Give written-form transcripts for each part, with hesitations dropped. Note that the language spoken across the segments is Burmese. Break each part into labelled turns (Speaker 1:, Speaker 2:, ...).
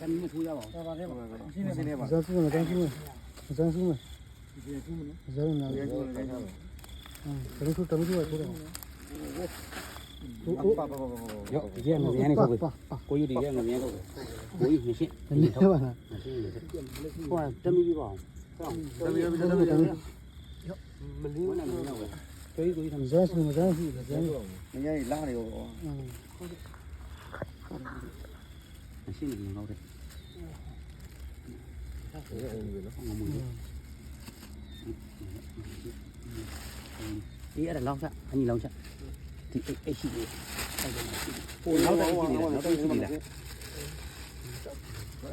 Speaker 1: 咱们出家吧。
Speaker 2: 现在吧。咱输了，咱输了，咱输了。咱那个。咱们出，咱们出来出来。
Speaker 1: 有，这样子演的可不？过有的这样子演的，过有很险。
Speaker 2: 你看吧那。
Speaker 1: 突然真没吧？
Speaker 2: 咱们
Speaker 1: 没领那个那个。所以他们
Speaker 2: 咱输了，咱输了，咱。
Speaker 3: 人家也拉了哟。
Speaker 1: 心里面老的。ဒီအဲ့ဒါလောက်စားအညီလောက်စားဒီအဲ့ရှိတယ်ဟိုနောက်တိုင်းရှိနေတာနောက်တိုင်းရှိနေတာ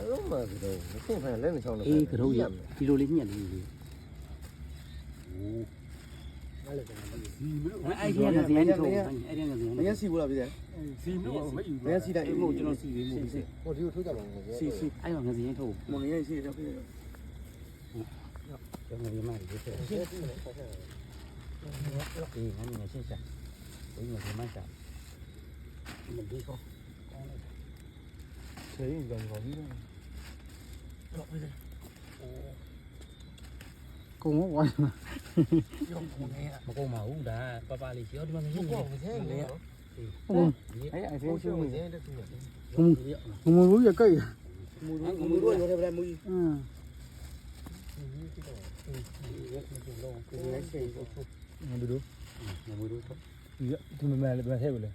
Speaker 3: လုံးမကတော့ဆင်းဖိုင်လဲနေချောင်းလို့
Speaker 1: အေးကတော့ဒီလိုလေးညက်လေးလေးအဲ့ဒီကဇင်းထုတ်အဲ့ဒီကဇင်း
Speaker 3: မင်းစီဘူးလားပြည်တယ်စီမျိုးမယူဘူးမင်းစီတိုင်း
Speaker 1: အဲ့မို့ကျွန်တော်စီပေးမို့စီ
Speaker 3: ဟိုဒီကိုထိုးကြပါဦး
Speaker 1: စီအဲ့တော့ငဇင်းထုတ်
Speaker 3: မင်းရဲ့စီတော့ပြည်တယ်
Speaker 1: ကျွန်တော်ဒီမှာဒီဆက်အေးငါနေရှင်းစားဘယ်မှာဒီမှာစားမဒီကောဆေးရင်ကြောင်ပါပြီတော့
Speaker 2: ကုန်ဝိုင်းမှာ
Speaker 1: မကုန်ပါဘူးဒါပပလေးရောဒီမှာမရှိဘူးဟုတ်
Speaker 3: အဲ့အဖေရှိနေတယ်
Speaker 2: မမဘူးရကြိုက်
Speaker 3: မူတို့ရောတယ်ဗျာမူကြီး
Speaker 2: မဘူးတို့
Speaker 1: မလို့ထုတ်
Speaker 2: ဒီမမဲလည်းပဲထဲဘူးလေ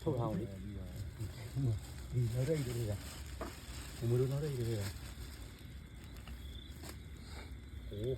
Speaker 1: ထုတ်အောင်လေဒီနောက်တဲ့ဒီလေးကမလို့နောက်တဲ့ဒီလေးကဟို